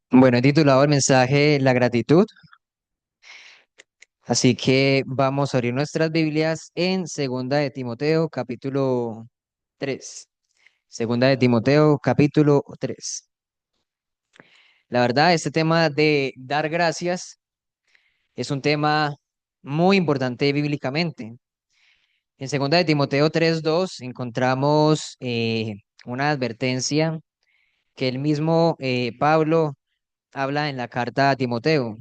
Bueno, he titulado el mensaje La gratitud, así que vamos a abrir nuestras Biblias en Segunda de Timoteo, capítulo 3. Segunda de Timoteo, capítulo 3. La verdad, este tema de dar gracias es un tema muy importante bíblicamente. En Segunda de Timoteo 3:2 encontramos una advertencia que el mismo Pablo habla en la carta a Timoteo.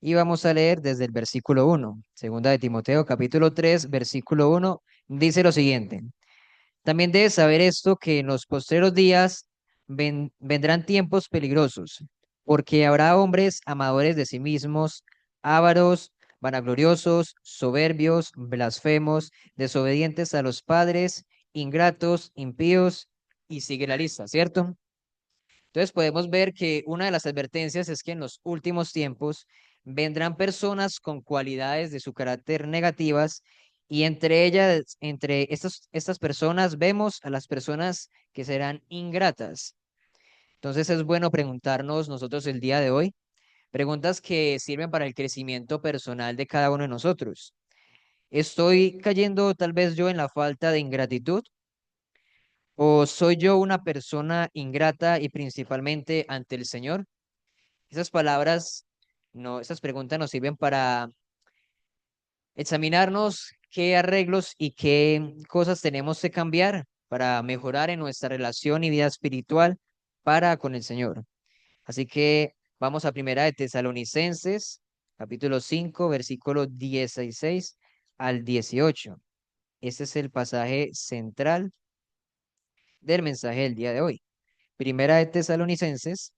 Y vamos a leer desde el versículo 1. Segunda de Timoteo, capítulo 3, versículo 1, dice lo siguiente. También debes saber esto, que en los postreros días vendrán tiempos peligrosos, porque habrá hombres amadores de sí mismos, ávaros, vanagloriosos, soberbios, blasfemos, desobedientes a los padres, ingratos, impíos, y sigue la lista, ¿cierto? Entonces podemos ver que una de las advertencias es que en los últimos tiempos vendrán personas con cualidades de su carácter negativas y entre ellas, entre estas personas vemos a las personas que serán ingratas. Entonces es bueno preguntarnos nosotros el día de hoy, preguntas que sirven para el crecimiento personal de cada uno de nosotros. ¿Estoy cayendo tal vez yo en la falta de ingratitud? ¿O soy yo una persona ingrata y principalmente ante el Señor? Esas palabras, no, esas preguntas nos sirven para examinarnos qué arreglos y qué cosas tenemos que cambiar para mejorar en nuestra relación y vida espiritual para con el Señor. Así que vamos a Primera de Tesalonicenses, capítulo 5 versículo 16 al 18. Este es el pasaje central del mensaje del día de hoy. Primera de Tesalonicenses,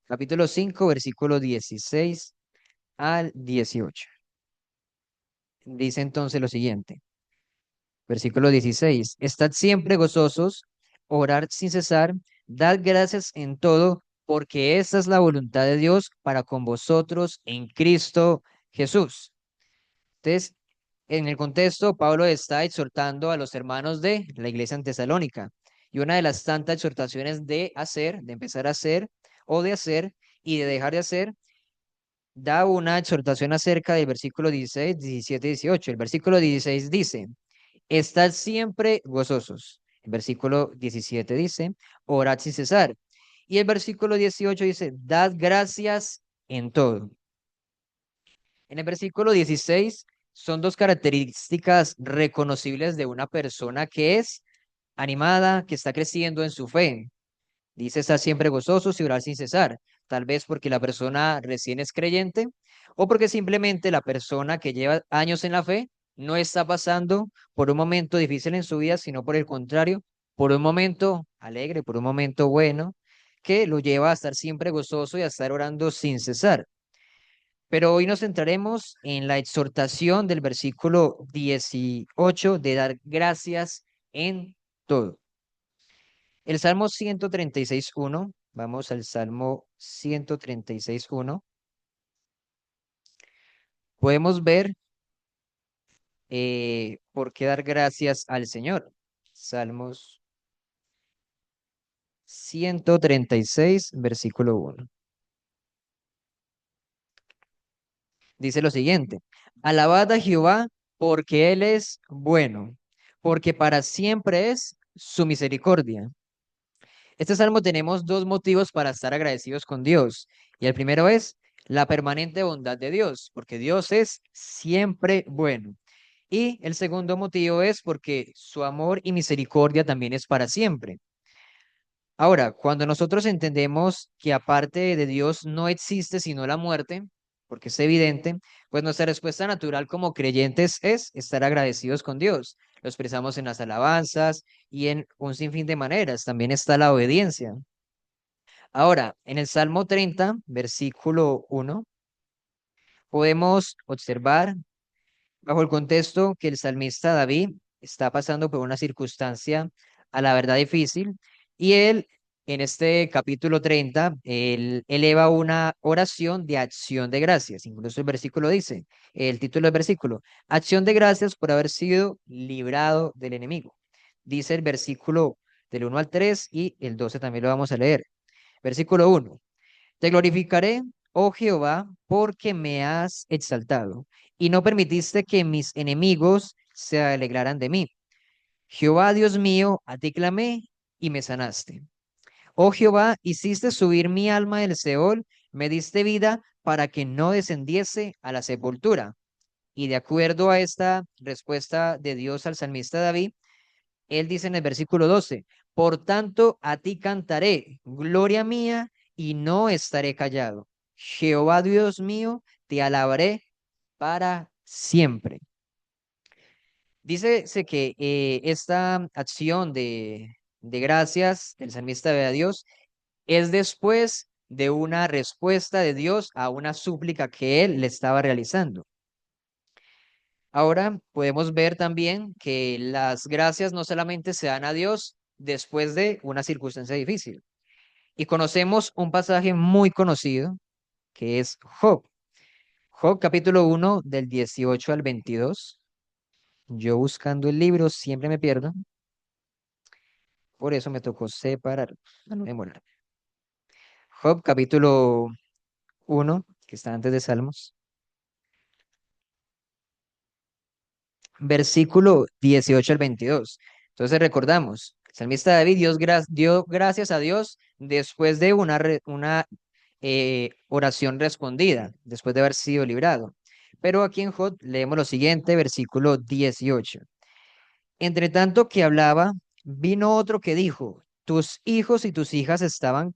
capítulo 5 versículo 16 al 18. Dice entonces lo siguiente, versículo 16: Estad siempre gozosos, orad sin cesar, dad gracias en todo, porque esta es la voluntad de Dios para con vosotros en Cristo Jesús. Entonces, en el contexto, Pablo está exhortando a los hermanos de la iglesia en Tesalónica. Y una de las tantas exhortaciones de hacer, de empezar a hacer, o de hacer y de dejar de hacer, da una exhortación acerca del versículo 16, 17 y 18. El versículo 16 dice: Estad siempre gozosos. El versículo 17 dice: Orad sin cesar. Y el versículo 18 dice: Dad gracias en todo. En el versículo 16 son dos características reconocibles de una persona que es animada, que está creciendo en su fe. Dice estar siempre gozosos y orar sin cesar. Tal vez porque la persona recién es creyente o porque simplemente la persona que lleva años en la fe no está pasando por un momento difícil en su vida, sino por el contrario, por un momento alegre, por un momento bueno, que lo lleva a estar siempre gozoso y a estar orando sin cesar. Pero hoy nos centraremos en la exhortación del versículo 18 de dar gracias en todo. El Salmo 136:1, vamos al Salmo 136:1, podemos ver por qué dar gracias al Señor. Salmos 136, versículo 1. Dice lo siguiente: Alabad a Jehová porque Él es bueno, porque para siempre es su misericordia. Este salmo tenemos dos motivos para estar agradecidos con Dios. Y el primero es la permanente bondad de Dios, porque Dios es siempre bueno. Y el segundo motivo es porque su amor y misericordia también es para siempre. Ahora, cuando nosotros entendemos que aparte de Dios no existe sino la muerte, porque es evidente, pues nuestra respuesta natural como creyentes es estar agradecidos con Dios. Lo expresamos en las alabanzas y en un sinfín de maneras. También está la obediencia. Ahora, en el Salmo 30, versículo 1, podemos observar bajo el contexto que el salmista David está pasando por una circunstancia a la verdad difícil y él en este capítulo 30 él eleva una oración de acción de gracias. Incluso el versículo dice, el título del versículo: acción de gracias por haber sido librado del enemigo. Dice el versículo del 1 al 3 y el 12 también lo vamos a leer. Versículo 1: Te glorificaré, oh Jehová, porque me has exaltado y no permitiste que mis enemigos se alegraran de mí. Jehová, Dios mío, a ti clamé y me sanaste. Oh Jehová, hiciste subir mi alma del Seol, me diste vida para que no descendiese a la sepultura. Y de acuerdo a esta respuesta de Dios al salmista David, él dice en el versículo 12, por tanto a ti cantaré, gloria mía, y no estaré callado. Jehová Dios mío, te alabaré para siempre. Dice que esta acción de gracias del salmista de Dios es después de una respuesta de Dios a una súplica que él le estaba realizando. Ahora podemos ver también que las gracias no solamente se dan a Dios después de una circunstancia difícil. Y conocemos un pasaje muy conocido que es Job. Job capítulo 1 del 18 al 22. Yo buscando el libro siempre me pierdo, por eso me tocó separar, para no demorar. Job capítulo 1, que está antes de Salmos, versículo 18 al 22. Entonces recordamos, el salmista David dio gracias a Dios después de una oración respondida, después de haber sido librado. Pero aquí en Job leemos lo siguiente, versículo 18. Entre tanto que hablaba, vino otro que dijo, tus hijos y tus hijas estaban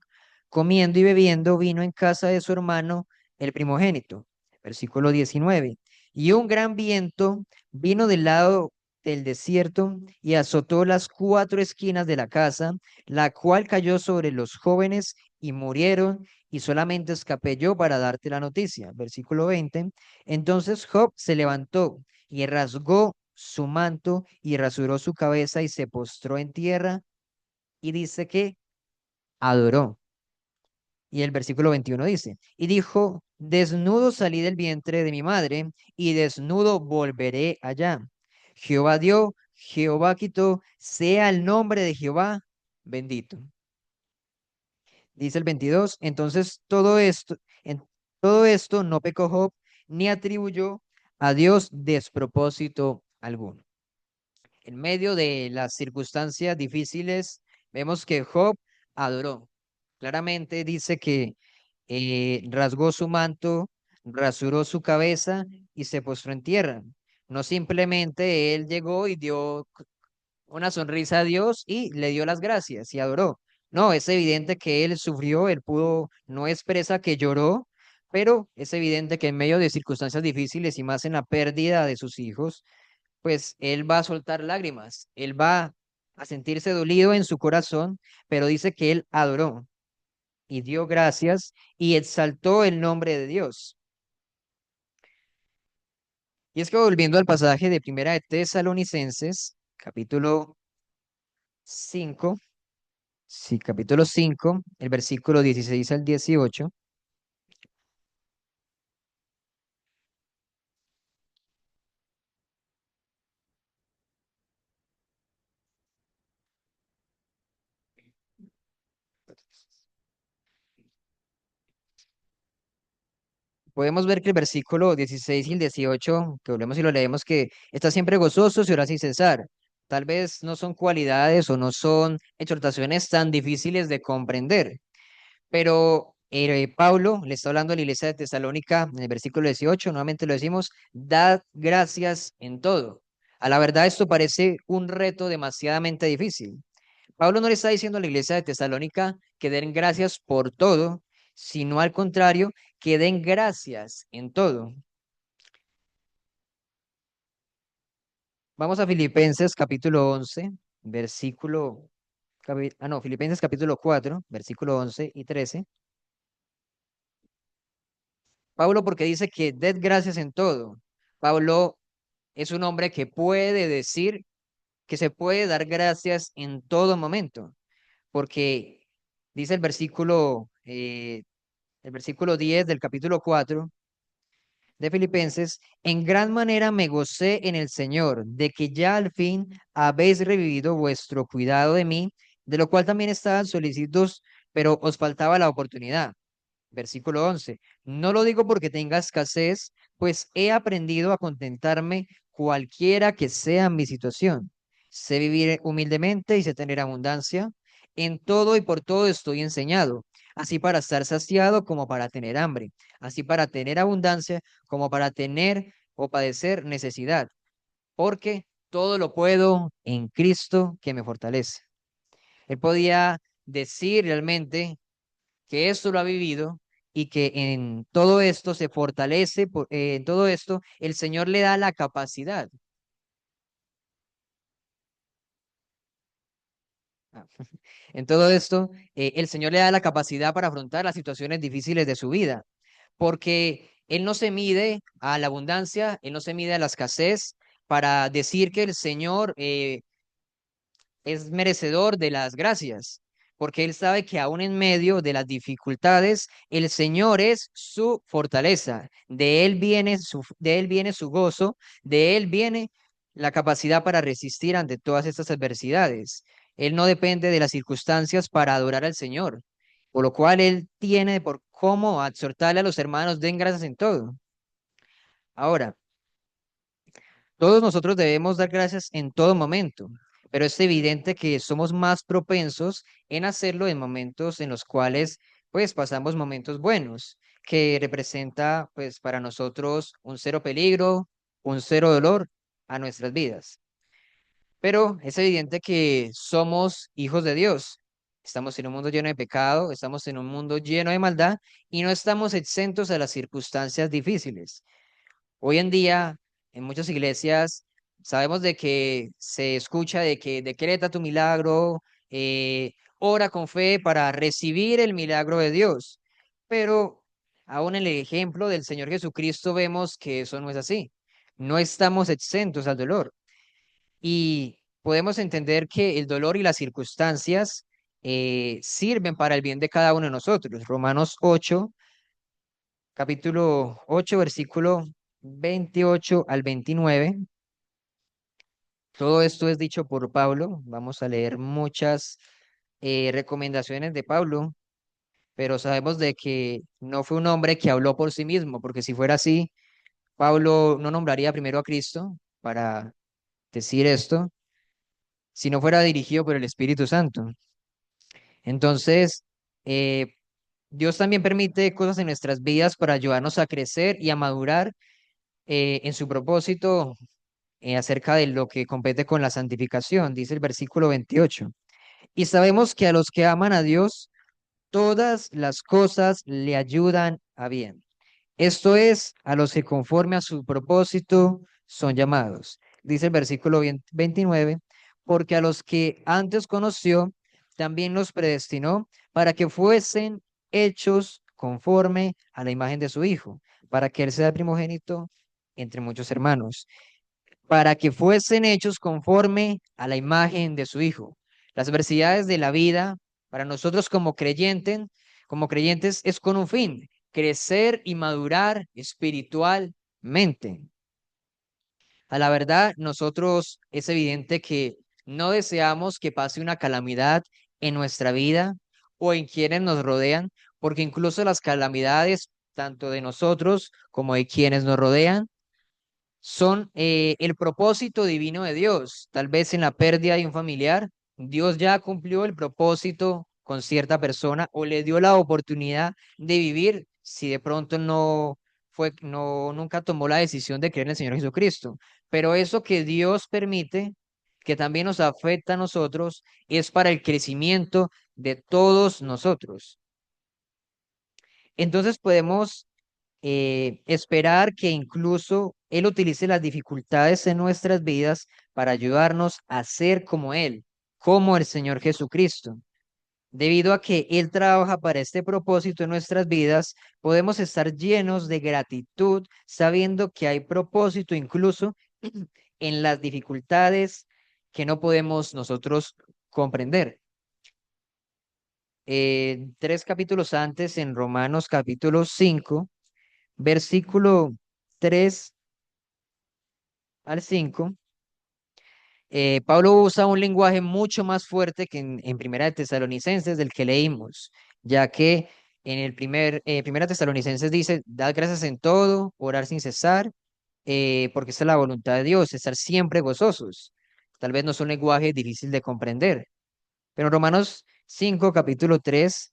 comiendo y bebiendo vino en casa de su hermano, el primogénito. Versículo 19. Y un gran viento vino del lado del desierto y azotó las cuatro esquinas de la casa, la cual cayó sobre los jóvenes y murieron, y solamente escapé yo para darte la noticia. Versículo 20. Entonces Job se levantó y rasgó su manto y rasuró su cabeza y se postró en tierra y dice que adoró. Y el versículo 21 dice, y dijo, desnudo salí del vientre de mi madre y desnudo volveré allá. Jehová dio, Jehová quitó, sea el nombre de Jehová bendito. Dice el 22, entonces en todo esto no pecó Job ni atribuyó a Dios despropósito alguno. En medio de las circunstancias difíciles, vemos que Job adoró. Claramente dice que rasgó su manto, rasuró su cabeza y se postró en tierra. No simplemente él llegó y dio una sonrisa a Dios y le dio las gracias y adoró. No, es evidente que él sufrió, él pudo, no expresa que lloró, pero es evidente que en medio de circunstancias difíciles y más en la pérdida de sus hijos, pues él va a soltar lágrimas, él va a sentirse dolido en su corazón, pero dice que él adoró y dio gracias y exaltó el nombre de Dios. Y es que volviendo al pasaje de Primera de Tesalonicenses, capítulo 5, sí, capítulo 5, el versículo 16 al 18. Podemos ver que el versículo 16 y el 18, que volvemos y lo leemos, que está siempre gozoso y ora sin cesar. Tal vez no son cualidades o no son exhortaciones tan difíciles de comprender, pero Pablo le está hablando a la iglesia de Tesalónica en el versículo 18, nuevamente lo decimos, dad gracias en todo. A la verdad esto parece un reto demasiadamente difícil. Pablo no le está diciendo a la iglesia de Tesalónica que den gracias por todo, sino al contrario, que den gracias en todo. Vamos a Filipenses capítulo 11, versículo, no, Filipenses capítulo 4, versículo 11 y 13. Pablo porque dice que den gracias en todo. Pablo es un hombre que puede decir que se puede dar gracias en todo momento, porque dice el versículo 10 del capítulo 4 de Filipenses, en gran manera me gocé en el Señor, de que ya al fin habéis revivido vuestro cuidado de mí, de lo cual también estaban solícitos, pero os faltaba la oportunidad. Versículo 11. No lo digo porque tenga escasez, pues he aprendido a contentarme cualquiera que sea mi situación. Sé vivir humildemente y sé tener abundancia. En todo y por todo estoy enseñado, así para estar saciado como para tener hambre, así para tener abundancia como para tener o padecer necesidad, porque todo lo puedo en Cristo que me fortalece. Él podía decir realmente que esto lo ha vivido y que en todo esto se fortalece, en todo esto el Señor le da la capacidad. ah, En todo esto, el Señor le da la capacidad para afrontar las situaciones difíciles de su vida, porque Él no se mide a la abundancia, Él no se mide a la escasez para decir que el Señor es merecedor de las gracias, porque Él sabe que aún en medio de las dificultades, el Señor es su fortaleza, de Él viene su gozo, de Él viene la capacidad para resistir ante todas estas adversidades. Él no depende de las circunstancias para adorar al Señor, por lo cual Él tiene por cómo exhortarle a los hermanos, den gracias en todo. Ahora, todos nosotros debemos dar gracias en todo momento, pero es evidente que somos más propensos en hacerlo en momentos en los cuales pues pasamos momentos buenos, que representa pues para nosotros un cero peligro, un cero dolor a nuestras vidas. Pero es evidente que somos hijos de Dios. Estamos en un mundo lleno de pecado, estamos en un mundo lleno de maldad y no estamos exentos a las circunstancias difíciles. Hoy en día, en muchas iglesias, sabemos de que se escucha de que decreta tu milagro, ora con fe para recibir el milagro de Dios. Pero aún en el ejemplo del Señor Jesucristo vemos que eso no es así. No estamos exentos al dolor. Y podemos entender que el dolor y las circunstancias sirven para el bien de cada uno de nosotros. Romanos 8 capítulo 8 versículo 28 al 29. Todo esto es dicho por Pablo. Vamos a leer muchas recomendaciones de Pablo, pero sabemos de que no fue un hombre que habló por sí mismo, porque si fuera así, Pablo no nombraría primero a Cristo para decir esto, si no fuera dirigido por el Espíritu Santo. Entonces, eh, Dios también permite cosas en nuestras vidas para ayudarnos a crecer y a madurar en su propósito acerca de lo que compete con la santificación, dice el versículo 28. Y sabemos que a los que aman a Dios, todas las cosas le ayudan a bien. Esto es, a los que conforme a su propósito son llamados. Dice el versículo 29, porque a los que antes conoció, también los predestinó para que fuesen hechos conforme a la imagen de su Hijo, para que Él sea el primogénito entre muchos hermanos, para que fuesen hechos conforme a la imagen de su Hijo. Las adversidades de la vida, para nosotros como creyentes, es con un fin, crecer y madurar espiritualmente. A la verdad, nosotros es evidente que no deseamos que pase una calamidad en nuestra vida o en quienes nos rodean, porque incluso las calamidades, tanto de nosotros como de quienes nos rodean, son el propósito divino de Dios. Tal vez en la pérdida de un familiar, Dios ya cumplió el propósito con cierta persona o le dio la oportunidad de vivir si de pronto nunca tomó la decisión de creer en el Señor Jesucristo. Pero eso que Dios permite, que también nos afecta a nosotros, es para el crecimiento de todos nosotros. Entonces podemos esperar que incluso Él utilice las dificultades en nuestras vidas para ayudarnos a ser como Él, como el Señor Jesucristo. Debido a que Él trabaja para este propósito en nuestras vidas, podemos estar llenos de gratitud, sabiendo que hay propósito incluso en las dificultades que no podemos nosotros comprender. Tres capítulos antes, en Romanos capítulo 5 versículo 3 al 5, Pablo usa un lenguaje mucho más fuerte que en Primera de Tesalonicenses del que leímos, ya que En Primera Tesalonicenses dice, dad gracias en todo, orar sin cesar, porque esta es la voluntad de Dios, estar siempre gozosos. Tal vez no es un lenguaje difícil de comprender, pero Romanos 5 capítulo 3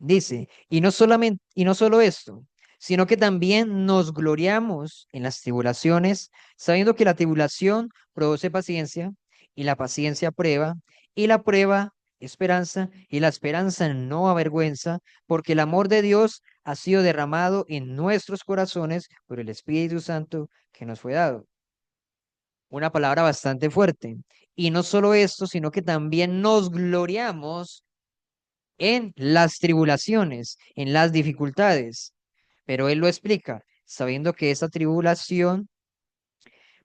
dice, y no solo esto, sino que también nos gloriamos en las tribulaciones, sabiendo que la tribulación produce paciencia, y la paciencia prueba, y la prueba esperanza, y la esperanza no avergüenza, porque el amor de Dios ha sido derramado en nuestros corazones por el Espíritu Santo que nos fue dado. Una palabra bastante fuerte. Y no solo esto, sino que también nos gloriamos en las tribulaciones, en las dificultades. Pero él lo explica, sabiendo que esa tribulación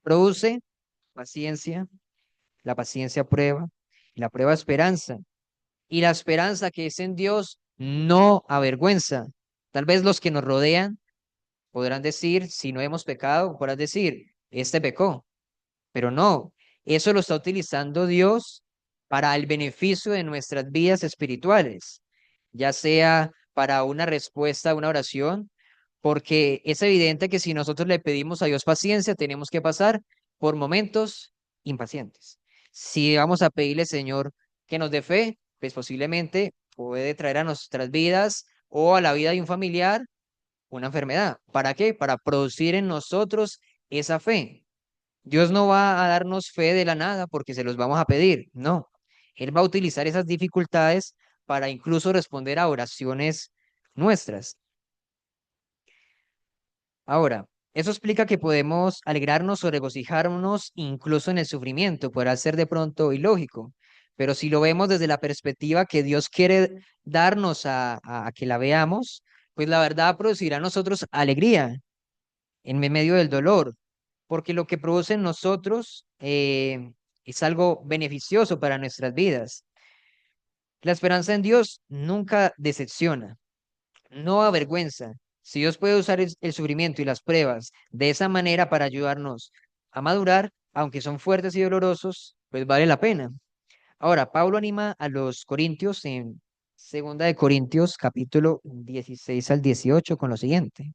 produce paciencia, la paciencia prueba, y la prueba esperanza, y la esperanza que es en Dios no avergüenza. Tal vez los que nos rodean podrán decir, si no hemos pecado, podrán decir, este pecó, pero no, eso lo está utilizando Dios para el beneficio de nuestras vidas espirituales, ya sea para una respuesta a una oración, porque es evidente que si nosotros le pedimos a Dios paciencia, tenemos que pasar por momentos impacientes. Si vamos a pedirle, Señor, que nos dé fe, pues posiblemente puede traer a nuestras vidas o a la vida de un familiar una enfermedad. ¿Para qué? Para producir en nosotros esa fe. Dios no va a darnos fe de la nada porque se los vamos a pedir, no. Él va a utilizar esas dificultades para incluso responder a oraciones nuestras. Ahora, eso explica que podemos alegrarnos o regocijarnos incluso en el sufrimiento. Podrá ser de pronto ilógico, pero si lo vemos desde la perspectiva que Dios quiere darnos a que la veamos, pues la verdad producirá en nosotros alegría en medio del dolor, porque lo que produce en nosotros es algo beneficioso para nuestras vidas. La esperanza en Dios nunca decepciona, no avergüenza. Si Dios puede usar el sufrimiento y las pruebas de esa manera para ayudarnos a madurar, aunque son fuertes y dolorosos, pues vale la pena. Ahora, Pablo anima a los corintios en Segunda de Corintios, capítulo 16 al 18, con lo siguiente.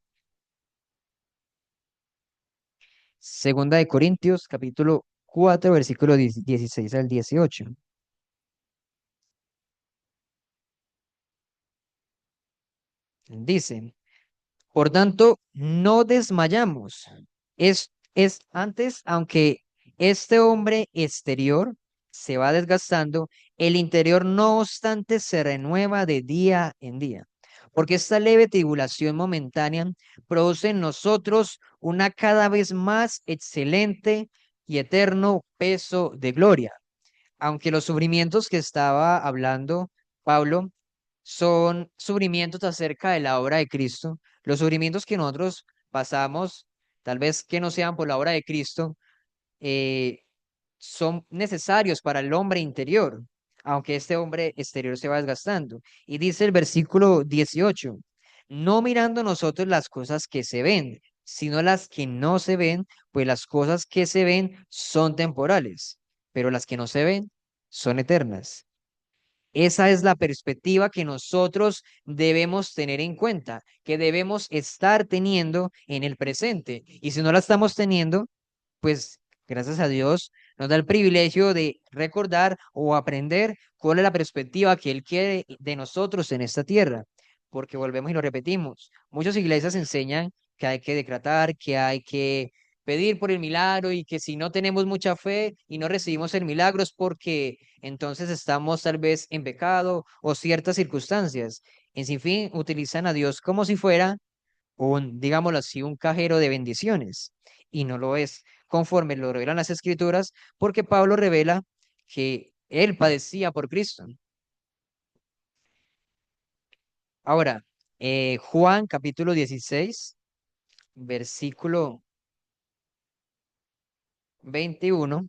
Segunda de Corintios, capítulo 4 versículo 16 al 18. Dice, por tanto, no desmayamos. Es antes, aunque este hombre exterior se va desgastando, el interior no obstante se renueva de día en día. Porque esta leve tribulación momentánea produce en nosotros una cada vez más excelente y eterno peso de gloria, aunque los sufrimientos que estaba hablando Pablo son sufrimientos acerca de la obra de Cristo, los sufrimientos que nosotros pasamos, tal vez que no sean por la obra de Cristo, eh, son necesarios para el hombre interior, aunque este hombre exterior se va desgastando. Y dice el versículo 18, no mirando nosotros las cosas que se ven, sino las que no se ven, pues las cosas que se ven son temporales, pero las que no se ven son eternas. Esa es la perspectiva que nosotros debemos tener en cuenta, que debemos estar teniendo en el presente. Y si no la estamos teniendo, pues gracias a Dios nos da el privilegio de recordar o aprender cuál es la perspectiva que Él quiere de nosotros en esta tierra. Porque volvemos y lo repetimos. Muchas iglesias enseñan que hay que decretar, que hay que pedir por el milagro y que si no tenemos mucha fe y no recibimos el milagro es porque entonces estamos tal vez en pecado o ciertas circunstancias. En sin fin, utilizan a Dios como si fuera un, digámoslo así, un cajero de bendiciones. Y no lo es, conforme lo revelan las Escrituras, porque Pablo revela que él padecía por Cristo. Ahora, Juan capítulo 16 versículo 21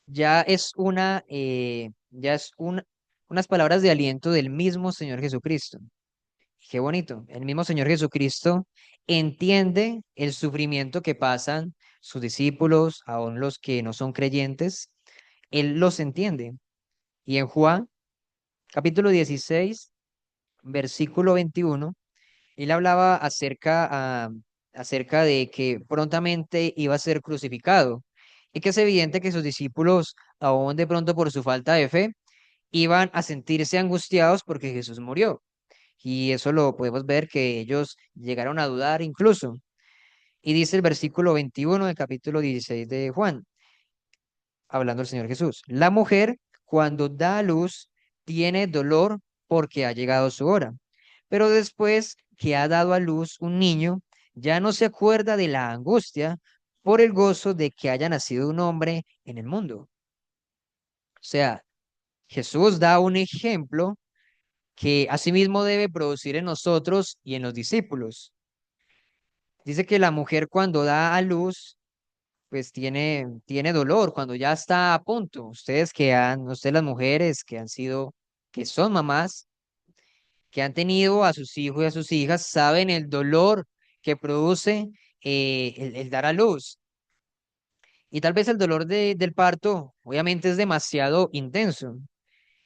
ya es unas palabras de aliento del mismo Señor Jesucristo. Qué bonito. El mismo Señor Jesucristo entiende el sufrimiento que pasan sus discípulos, aun los que no son creyentes. Él los entiende. Y en Juan capítulo 16, versículo 21. Él hablaba acerca de que prontamente iba a ser crucificado y que es evidente que sus discípulos, aún de pronto por su falta de fe, iban a sentirse angustiados porque Jesús murió. Y eso lo podemos ver que ellos llegaron a dudar incluso. Y dice el versículo 21 del capítulo 16 de Juan, hablando el Señor Jesús, la mujer cuando da a luz tiene dolor porque ha llegado su hora, pero después que ha dado a luz un niño, ya no se acuerda de la angustia por el gozo de que haya nacido un hombre en el mundo. O sea, Jesús da un ejemplo que asimismo debe producir en nosotros y en los discípulos. Dice que la mujer cuando da a luz, pues tiene dolor, cuando ya está a punto. Ustedes las mujeres que son mamás, que han tenido a sus hijos y a sus hijas, saben el dolor que produce el dar a luz. Y tal vez el dolor del parto, obviamente, es demasiado intenso.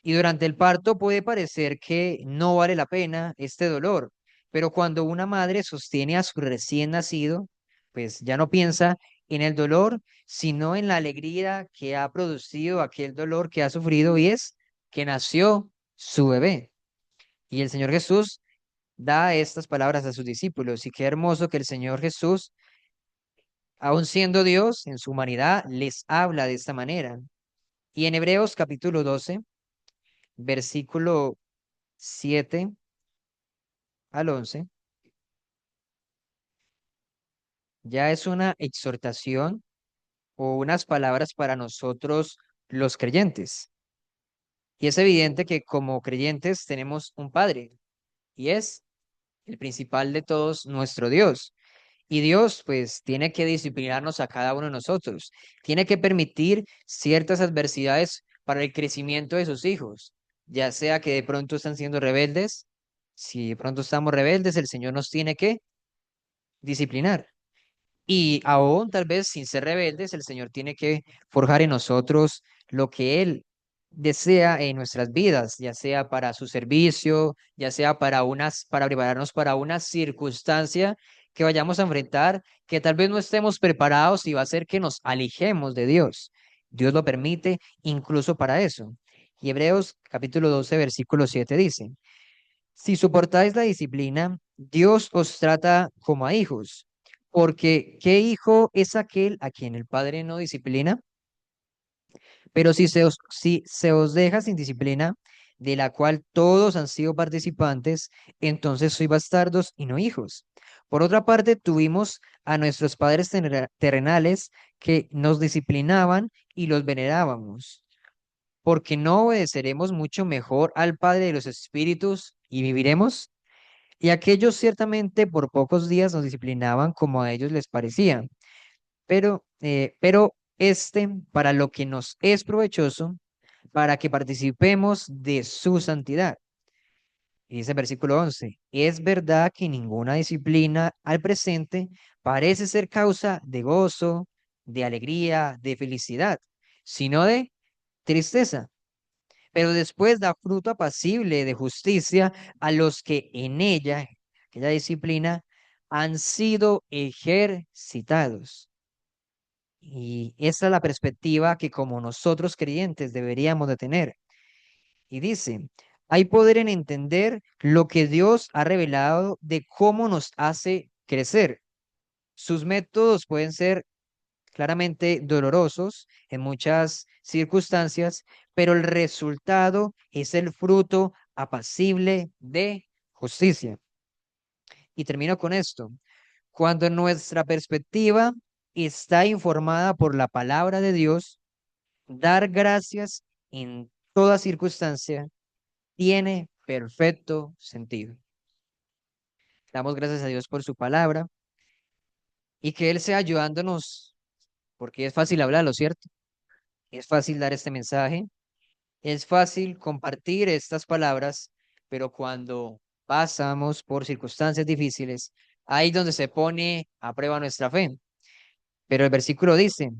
Y durante el parto puede parecer que no vale la pena este dolor, pero cuando una madre sostiene a su recién nacido, pues ya no piensa en el dolor, sino en la alegría que ha producido aquel dolor que ha sufrido y es que nació su bebé. Y el Señor Jesús da estas palabras a sus discípulos y qué hermoso que el Señor Jesús, aun siendo Dios en su humanidad, les habla de esta manera. Y en Hebreos capítulo 12, versículo 7 al 11, ya es una exhortación o unas palabras para nosotros los creyentes. Y es evidente que como creyentes tenemos un Padre y es el principal de todos, nuestro Dios. Y Dios pues tiene que disciplinarnos a cada uno de nosotros, tiene que permitir ciertas adversidades para el crecimiento de sus hijos, ya sea que de pronto están siendo rebeldes, si de pronto estamos rebeldes, el Señor nos tiene que disciplinar. Y aún tal vez sin ser rebeldes, el Señor tiene que forjar en nosotros lo que Él desea en nuestras vidas, ya sea para su servicio, ya sea para prepararnos para una circunstancia que vayamos a enfrentar, que tal vez no estemos preparados y va a hacer que nos alejemos de Dios. Dios lo permite incluso para eso. Y Hebreos capítulo 12 versículo 7 dice, si soportáis la disciplina, Dios os trata como a hijos, porque ¿qué hijo es aquel a quien el padre no disciplina? Pero si se os deja sin disciplina, de la cual todos han sido participantes, entonces sois bastardos y no hijos. Por otra parte, tuvimos a nuestros padres terrenales que nos disciplinaban y los venerábamos, porque no obedeceremos mucho mejor al Padre de los Espíritus y viviremos. Y aquellos ciertamente por pocos días nos disciplinaban como a ellos les parecía, pero para lo que nos es provechoso, para que participemos de su santidad. Y dice el versículo 11, es verdad que ninguna disciplina al presente parece ser causa de gozo, de alegría, de felicidad, sino de tristeza, pero después da fruto apacible de justicia a los que en ella, aquella disciplina, han sido ejercitados. Y esa es la perspectiva que como nosotros creyentes deberíamos de tener. Y dice, hay poder en entender lo que Dios ha revelado de cómo nos hace crecer. Sus métodos pueden ser claramente dolorosos en muchas circunstancias, pero el resultado es el fruto apacible de justicia. Y termino con esto. Cuando nuestra perspectiva está informada por la palabra de Dios, dar gracias en toda circunstancia tiene perfecto sentido. Damos gracias a Dios por su palabra y que Él sea ayudándonos, porque es fácil hablarlo, ¿cierto? Es fácil dar este mensaje. Es fácil compartir estas palabras, pero cuando pasamos por circunstancias difíciles, ahí es donde se pone a prueba nuestra fe. Pero el versículo dice,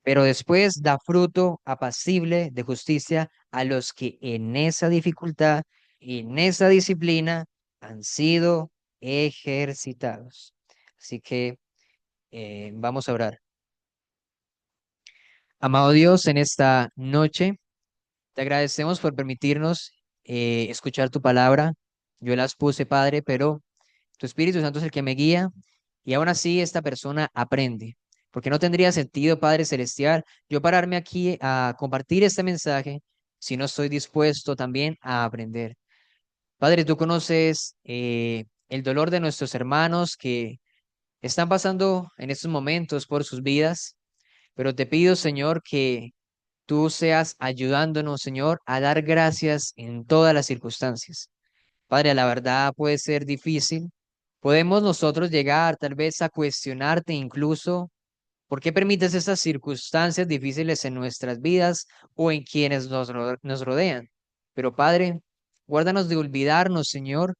pero después da fruto apacible de justicia a los que en esa dificultad, en esa disciplina, han sido ejercitados. Así que vamos a orar. Amado Dios, en esta noche te agradecemos por permitirnos escuchar tu palabra. Yo las puse, Padre, pero tu Espíritu Santo es el que me guía y aún así esta persona aprende. Porque no tendría sentido, Padre Celestial, yo pararme aquí a compartir este mensaje si no estoy dispuesto también a aprender. Padre, tú conoces el dolor de nuestros hermanos que están pasando en estos momentos por sus vidas, pero te pido, Señor, que tú seas ayudándonos, Señor, a dar gracias en todas las circunstancias. Padre, la verdad puede ser difícil. Podemos nosotros llegar tal vez a cuestionarte incluso por qué permites esas circunstancias difíciles en nuestras vidas o en quienes nos rodean. Pero Padre, guárdanos de olvidarnos, Señor,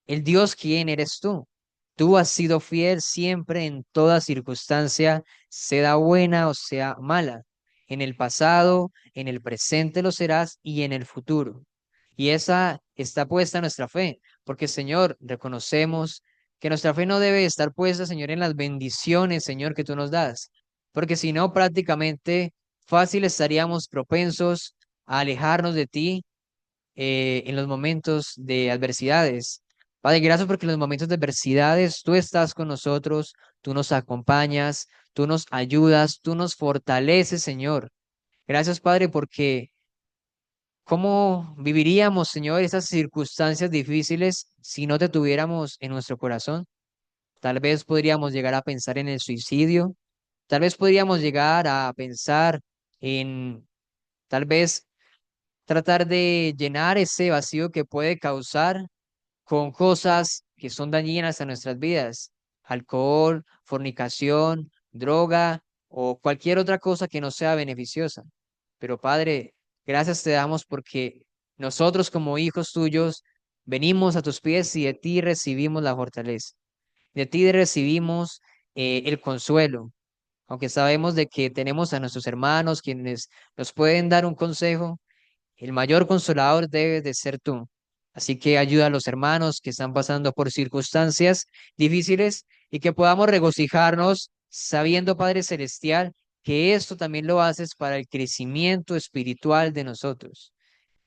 el Dios, ¿quién eres tú? Tú has sido fiel siempre en toda circunstancia, sea buena o sea mala. En el pasado, en el presente lo serás y en el futuro. Y esa está puesta nuestra fe, porque Señor, reconocemos que nuestra fe no debe estar puesta, Señor, en las bendiciones, Señor, que tú nos das, porque si no, prácticamente fácil estaríamos propensos a alejarnos de ti en los momentos de adversidades. Padre, gracias porque en los momentos de adversidades tú estás con nosotros, tú nos acompañas, tú nos ayudas, tú nos fortaleces, Señor. Gracias, Padre, porque ¿cómo viviríamos, Señor, esas circunstancias difíciles si no te tuviéramos en nuestro corazón? Tal vez podríamos llegar a pensar en el suicidio, tal vez podríamos llegar a pensar en, tal vez, tratar de llenar ese vacío que puede causar con cosas que son dañinas a nuestras vidas, alcohol, fornicación, droga o cualquier otra cosa que no sea beneficiosa. Pero Padre, gracias te damos porque nosotros como hijos tuyos venimos a tus pies y de ti recibimos la fortaleza, de ti recibimos el consuelo, aunque sabemos de que tenemos a nuestros hermanos quienes nos pueden dar un consejo, el mayor consolador debe de ser tú. Así que ayuda a los hermanos que están pasando por circunstancias difíciles y que podamos regocijarnos sabiendo, Padre Celestial, que esto también lo haces para el crecimiento espiritual de nosotros.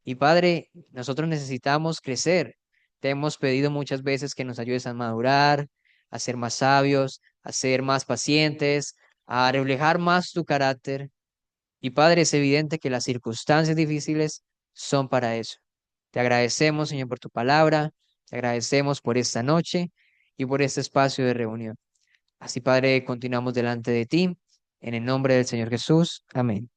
Y Padre, nosotros necesitamos crecer. Te hemos pedido muchas veces que nos ayudes a madurar, a ser más sabios, a ser más pacientes, a reflejar más tu carácter. Y Padre, es evidente que las circunstancias difíciles son para eso. Te agradecemos, Señor, por tu palabra, te agradecemos por esta noche y por este espacio de reunión. Así, Padre, continuamos delante de ti, en el nombre del Señor Jesús. Amén.